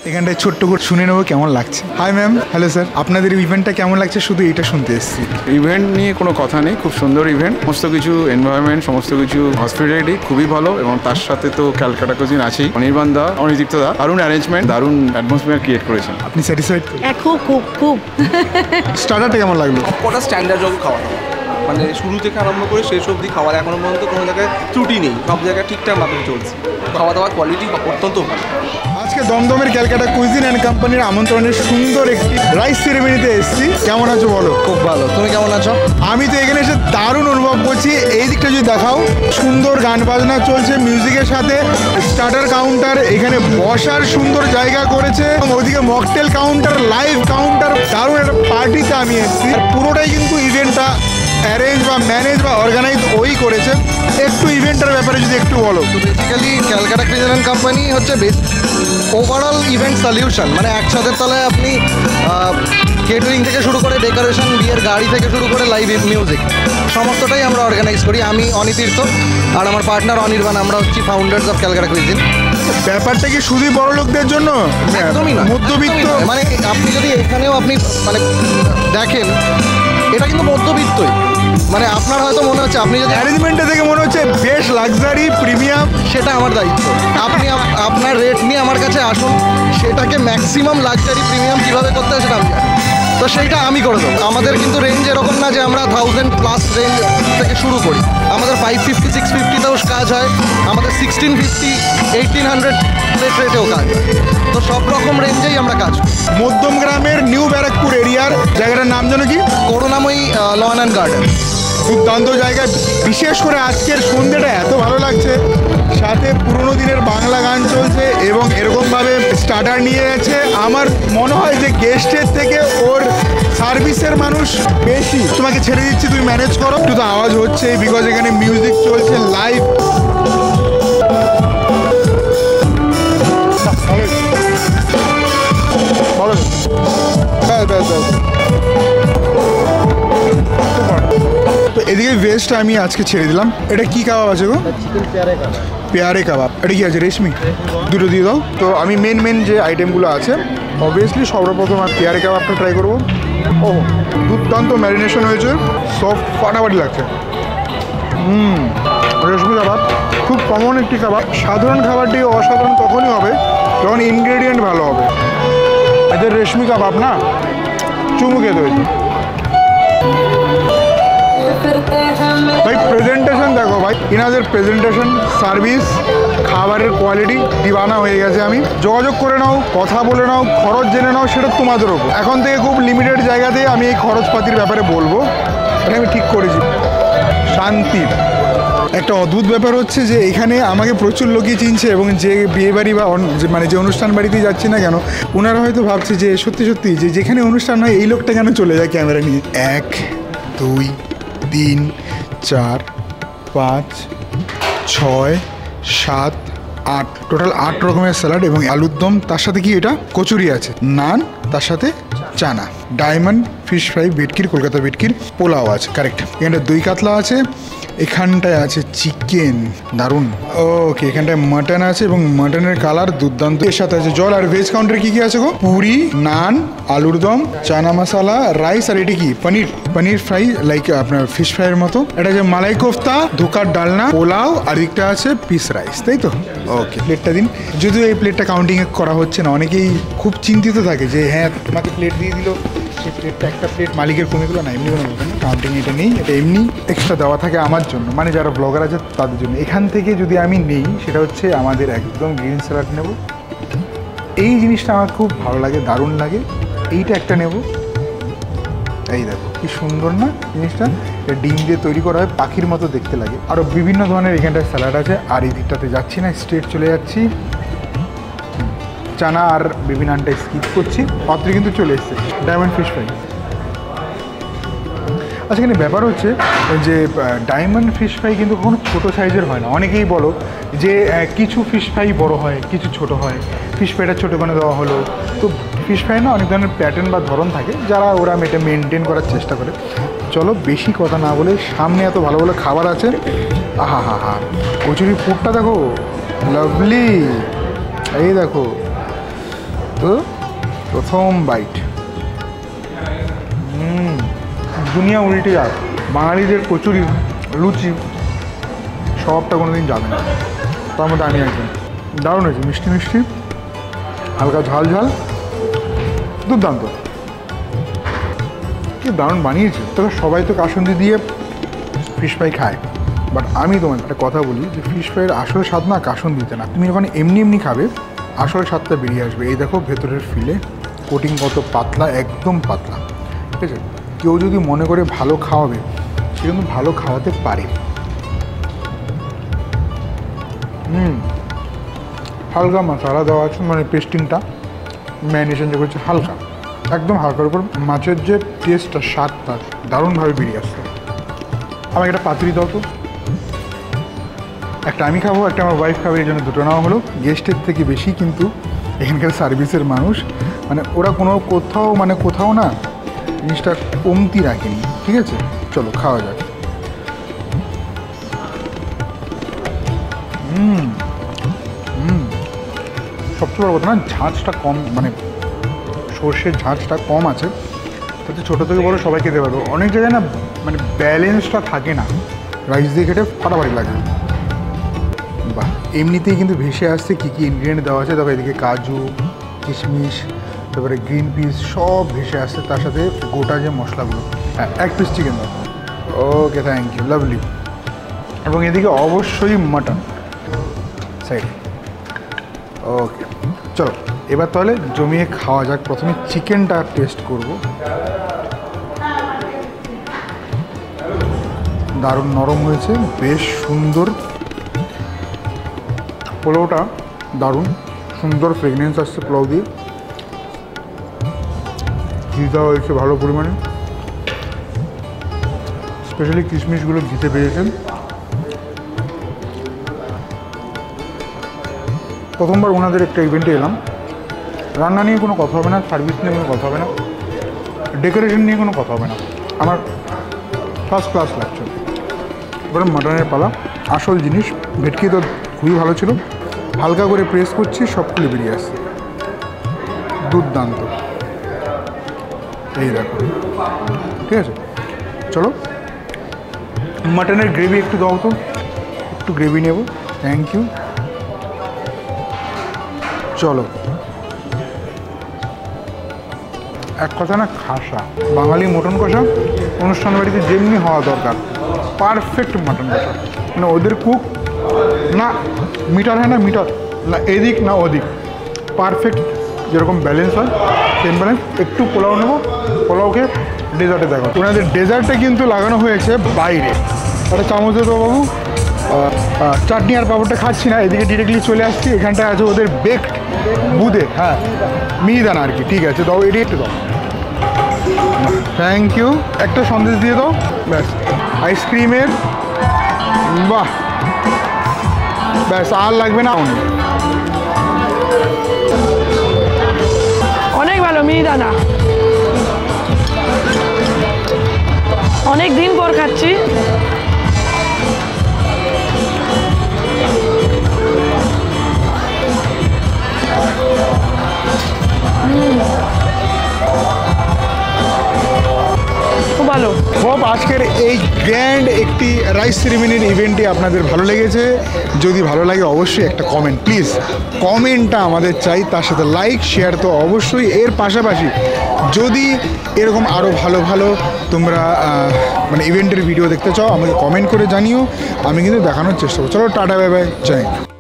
এখানটায় ছোট্ট করে শুনে নেবো কেমন লাগছে। Hi ma'am. হ্যালো স্যার, আপনাদের ইভেন্টটা কেমন লাগছে শুধু এটা শুনতে এসেছি। ইভেন্ট নিয়ে কোনো কথা নেই, খুব সুন্দর ইভেন্ট, সমস্ত কিছু এনভায়রনমেন্ট, সমস্ত কিছু হসপিটালিটি খুবই ভালো, এবং তার সাথে তো ক্যালকাটা কুজিন আছেই। অনির্বাণ দা, অনির্দিপ্ত দা দারুণ অ্যারেঞ্জমেন্ট, দারুণ অ্যাটমসফিয়ার ক্রিয়েট করেছেন। আপনি স্যাটিসফাইড? খুব খুব খুব। স্টার্টারটা কেমন লাগলো? কটা স্ট্যান্ডার্ড যোগ্য খাওয়া দাওয়া, মানে শুরু থেকে আরম্ভ করে শেষ অবধি খাওয়ার এখনো পর্যন্ত কোনো জায়গায় ত্রুটি নেই, সব জায়গায় ঠিকঠাক মাপে চলছে। খাওয়া দাওয়ার কোয়ালিটি অত্যন্ত ভালো। আজকে দমদমের ক্যালকাটা কুইজিন অ্যান্ড কোম্পানির আমন্ত্রণের সুন্দর একটি রাইস সেরেমনিতে এসেছি। কেমন আছো বলো? খুব ভালো, তুমি কেমন আছো? আমি তো এখানে এসে দারুণ অনুভব করছি। এই দিকটা যদি দেখাও, সুন্দর গান বাজনা চলছে মিউজিকের সাথে, স্টার্টার কাউন্টার, এখানে বসার সুন্দর জায়গা করেছে, ওদিকে মকটেল কাউন্টার, লাইভ কাউন্টার, দারুণ একটা পার্টিতে আমি এসেছি। আর পুরোটাই কিন্তু ইভেন্টটা অ্যারেঞ্জ বা ম্যানেজ বা অর্গানাইজ ওই করেছে। একটু ইভেন্টের ব্যাপারে যদি একটু বলো। তো basically Calcutta cuisine and company হচ্ছে ওভারঅল ইভেন্ট সলিউশন, মানে একসাথে তলায় আপনি কেটারিং থেকে শুরু করে ডেকোরেশন, বিয়ের গাড়ি থেকে শুরু করে লাইভ মিউজিক সমস্তটাই আমরা অর্গানাইজ করি। আমি অনিতীর্থ আর আমার পার্টনার অনির্বাণ, আমরা হচ্ছি ফাউন্ডার্স অফ ক্যালকাটা কুইজিন। ব্যাপারটা কি শুধুই বড় লোকদের জন্য? একদমই না, মধ্যবিত্ত, মানে আপনি যদি এখানেও আপনি মানে দেখেন, এটা কিন্তু মধ্যবিত্তই। মানে আপনার হয়তো মনে হচ্ছে, আপনি যদি অ্যারেঞ্জমেন্টটা দেখে মনে হচ্ছে বেশ লাক্সারি প্রিমিয়াম, সেটা আমার দায়িত্ব। আপনি আপনার রেট নিয়ে আমার কাছে আসুন, সেটাকে ম্যাক্সিমাম লাক্সারি প্রিমিয়াম কীভাবে করতে হয় সেটা আমি জানি, তো সেইটা আমি করে দেবো। আমাদের কিন্তু রেঞ্জ এরকম না যে আমরা 1000+ রেঞ্জ থেকে শুরু করি। আমাদের 550, 650তেও কাজ হয়, আমাদের 1650, 1800 রেটেও কাজ হয়। তো সব রকম রেঞ্জেই আমরা কাজ করি। মধ্যম গ্রামের নিউ ব্যারাকপুর এরিয়ার জায়গাটার নাম যেন কি? করুণাময়ী লন অ্যান্ড গার্ডেন। দুর্দান্ত জায়গায়, বিশেষ করে আজকের সন্ধ্যেটা এত ভালো লাগছে। সাথে পুরোনো দিনের বাংলা গান চলছে এবং এরকমভাবে স্টার্টার নিয়ে যাচ্ছে। আমার মনে হয় যে গেস্টের থেকে ওর সার্ভিসের মানুষ বেশি। তোমাকে ছেড়ে দিচ্ছি, তুমি ম্যানেজ করো। একটু তো আওয়াজ হচ্ছে বিকজ এখানে মিউজিক চলছে লাইভ। তো এদিকে ভেজটা আমি আজকে ছেড়ে দিলাম। এটা কি কাবাব আছে গো? পেয়ারে কাবাব। এটা কি আছে? রেশমি? দুটো দিয়ে দাও। তো আমি মেন যে আইটেমগুলো আছে, অবভিয়াসলি সর্বপ্রথম আর পেয়ারে কাবাবটা ট্রাই করবো। ও দুর্দান্ত ম্যারিনেশন হয়েছে, সব ফাটাফাটি লাগছে। রেশমি কাবাব খুব কমন একটি কাবাব। সাধারণ খাবারটি অসাধারণ তখনই হবে যখন ইনগ্রেডিয়েন্ট ভালো হবে। এদের রেশমি কাবাব না চুমু খেতে হয়েছে। ভাই প্রেজেন্টেশন দেখো ভাই, ইনাদের প্রেজেন্টেশন, সার্ভিস, খাবারের কোয়ালিটি দিওয়ানা হয়ে গেছে আমি। যোগাযোগ করে নাও, কথা বলে নাও, খরচ জেনে নাও, সেটা তোমাদের ওপর। এখন থেকে খুব লিমিটেড জায়গাতে আমি এই খরচপাতির ব্যাপারে বলবো, এটা আমি ঠিক করেছি। শান্তির একটা অদ্ভুত ব্যাপার হচ্ছে যে এখানে আমাকে প্রচুর লোকই চিনছে, এবং যে বিয়েবাড়ি বা মানে যে অনুষ্ঠান বাড়িতে যাচ্ছি না কেন, ওনারা হয়তো ভাবছে যে সত্যি সত্যি যে যেখানে অনুষ্ঠান হয় এই লোকটা কেন চলে যায় ক্যামেরা নিয়ে। 1, 2, 3, 4, 5, 6, 7, 8, টোটাল 8 রকমের স্যালাড এবং আলুর দম। তার সাথে কি এটা কচুরি আছে, নান, তার সাথে চানা, ডায়মন্ড ফিশ ফ্রাই, ভেটকির, কলকাতা ভেটকির, পোলাও আছে, কারেক্ট। এখানটায় দই কাতলা আছে, এখানটায় আছে চিকেন, দারুণ। ওকে, এখানটায় মাটন আছে এবং মাটনের কালার দুর্দান্ত। এর সাথে আছে জল। আর ভেজ কাউন্টারে কি কি আছে গো? পুরি, নান, আলুর দম, চানা মশলা, রাইস, আর এটি কি পনির ফ্রাই, লাইক আপনার ফিশ ফ্রাইয়ের মতো। এটা আছে মালাই কোফতা, ধোকার ডালনা, পোলাও, আর একটা আছে পিস রাইস, তাই তো? ওকে, প্লেটটা দিন। যদিও এই প্লেটটা কাউন্টিং করা হচ্ছে না, অনেকেই খুব চিন্তিত থাকে যে হ্যাঁ তোমাকে প্লেট দিয়ে দিল, সেই প্লেটটা একটা প্লেট মালিকের কমে গেলো না। এমনি কোনো ব্যাপার না, কাউন্টিং এটা নেই, এটা এমনি এক্সট্রা দেওয়া থাকে আমার জন্য, মানে যারা ব্লগার আছে তাদের জন্য। এখান থেকে যদি আমি নেই, সেটা হচ্ছে আমাদের একদম গ্রিন স্যালাড নেব। এই জিনিসটা আমার খুব ভালো লাগে, দারুণ লাগে। এইটা একটা নেব। এই দেখো কি সুন্দর না জিনিসটা, ডিম দিয়ে তৈরি করা হয়, পাখির মতো দেখতে লাগে। আরও বিভিন্ন ধরনের এখানটায় স্যালাড আছে। আর এই দিকটাতে যাচ্ছি না, স্ট্রেট চলে যাচ্ছি। চানা আর বেবি নানটা স্কিপ করছি, পাত্রে কিন্তু চলে এসছে ডায়মন্ড ফিশ ফ্রাই। আচ্ছা, এখানে ব্যাপার হচ্ছে যে ডায়মন্ড ফিশ ফ্রাই কিন্তু কোনো ছোটো সাইজের হয় না। অনেকেই বলো যে কিছু ফিশ ফ্রাই বড় হয়, কিছু ছোট হয়, ফিশ ফ্রাইটা ছোটো করে দেওয়া হলো। তো ফিশ ফ্রাই না অনেক ধরনের প্যাটার্ন বা ধরন থাকে, যারা ওরা এটা মেনটেন করার চেষ্টা করে। চলো বেশি কথা না বলে, সামনে এত ভালো ভালো খাবার আছে। আহা হা হা, কচুরি পুরটা দেখো, লাভলি। এই দেখো তো প্রথম বাইট, দুনিয়া উল্টে যায়। বাঙালিদের কচুরি, লুচি সবটা কোনোদিন যাবে না, তার মধ্যে আমি একজন। দারুণ হয়েছে, মিষ্টি মিষ্টি, হালকা ঝাল ঝাল, দুর্দান্ত, কি দারুণ বানিয়েছে। তবে সবাই তো কাসুন্দি দিয়ে ফিশ ফ্রাই খায়, বাট আমি তোমার একটা কথা বলি যে ফিশ ফ্রাইয়ের আসল স্বাদ না কাসুন্দিতে না, তুমি যখন এমনি এমনি খাবে আসল স্বাদটা বেরিয়ে আসবে। এই দেখো ভেতরের ফিলে কোটিং কত পাতলা, একদম পাতলা, ঠিক আছে। কেউ যদি মনে করে ভালো খাওয়াবে, সে কিন্তু ভালো খাওয়াতে পারে। হালকা মশলা দেওয়া আছে, মানে পেস্টিংটা ম্যারিনেশন যে করছে হালকা, একদম হালকার উপর মাছের যে টেস্টটা, স্বাদটা দারুণভাবে বেরিয়ে আসছে। আমাকে একটা পাতুরি দাও তো, একটা আমি খাবো, একটা আমার ওয়াইফ খাবে, এই জন্য দুটো নেওয়া হলো। গেস্টের থেকে বেশি কিন্তু এখানকার সার্ভিসের মানুষ, মানে ওরা কোথাও না জিনিসটা কমতি রাখেনি, ঠিক আছে। চলো খাওয়া যাক। সবচেয়ে বড় কথা না, ঝাঁঝটা কম, মানে সর্ষের ঝাঁঝটা কম আছে, তাতে ছোটো থেকে বড় সবাই খেতে পারবে। অনেক জায়গায় না মানে ব্যালেন্সটা থাকে না, রাইস দিয়ে খেতে ফাটাফাটি লাগে। বাহ, এমনিতেই কিন্তু ভেসে আসছে কী কী ইনগ্রিডিয়েন্ট দেওয়া আছে। তবে এদিকে কাজু, কিশমিশ, তারপরে গ্রিন পিস সব ভেসে আসছে, তার সাথে গোটা যে মশলাগুলো। হ্যাঁ, এক পিস চিকেন দাও। ওকে, থ্যাংক ইউ, লাভলি। এবং এদিকে অবশ্যই মাটন সাইড। ওকে, চলো এবার তাহলে জমিয়ে খাওয়া যাক। প্রথমে চিকেনটা টেস্ট করব। দারুণ নরম হয়েছে, বেশ সুন্দর। পোলাওটা দারুণ সুন্দর, ফ্রেগনেন্স আসছে পোলাও দিয়ে। ঘি দেওয়া হয়েছে ভালো পরিমাণে, স্পেশালি কিশমিশগুলো ঘিতে পেয়েছেন। প্রথমবার ওনাদের একটা ইভেন্টে এলাম, রান্না নিয়ে কোনো কথা হবে না, সার্ভিস নিয়ে কোনো কথা হবে না, ডেকোরেশন নিয়ে কোনো কথা হবে না, আমার ফার্স্ট ক্লাস লাগছে। এবার মাটনের পালা, আসল জিনিস। ভেটকি তো খুবই ভালো ছিল, হালকা করে প্রেস করছি, সব খুলে বেরিয়ে আসছে, দুর্দান্ত। এই দেখো, ঠিক আছে। চলো মাটনের গ্রেভি একটু দাও তো, একটু গ্রেভি নেব। Thank you. চলো, এক কথা না, খাসা বাঙালি মটন কষা অনুষ্ঠান বাড়িতে যেমনি হওয়া দরকার, পারফেক্ট মটন কষা। মানে ওদের কুক না মিটার হয় না, মিটার না এদিক না ওদিক, পারফেক্ট যেরকম ব্যালেন্স হয় সেম ব্যালেন্স। একটু পোলাও নেবো, পোলাওকে ডেজার্টে দেখো। ওনাদের ডেজার্টটা কিন্তু লাগানো হয়েছে বাইরে। একটা চামচ দেবো বাবু। চাটনি আর পাঁপড়টা খাচ্ছি না, এদিকে ডিরেক্টলি চলে আসছি। এখানটায় আছে ওদের বেকড বুদে, হ্যাঁ মিহিদানা আর কি, ঠিক আছে দাও, এটি একটু দাও। Thank you. একটা সন্দেশ দিয়ে দাও, ব্যাস। আইসক্রিমের, বাহ, ব্যাস, আর লাগবে না। অনেক ভালো মিহিদানা, অনেক দিন পর খাচ্ছি। খুব ভালো। হোপ আজকের এই গ্র্যান্ড একটি রাইস সেরিমনির ইভেন্টটি আপনাদের ভালো লেগেছে। যদি ভালো লাগে অবশ্যই একটা কমেন্ট, প্লিজ কমেন্টটা আমাদের চাই, তার সাথে লাইক শেয়ার তো অবশ্যই। এর পাশাপাশি যদি এরকম আরও ভালো ভালো তোমরা মানে ইভেন্টের ভিডিও দেখতে চাও, আমাকে কমেন্ট করে জানিও, আমি কিন্তু দেখানোর চেষ্টা করব। চলো টাটা, বাই বাই, জয় হিন্দ।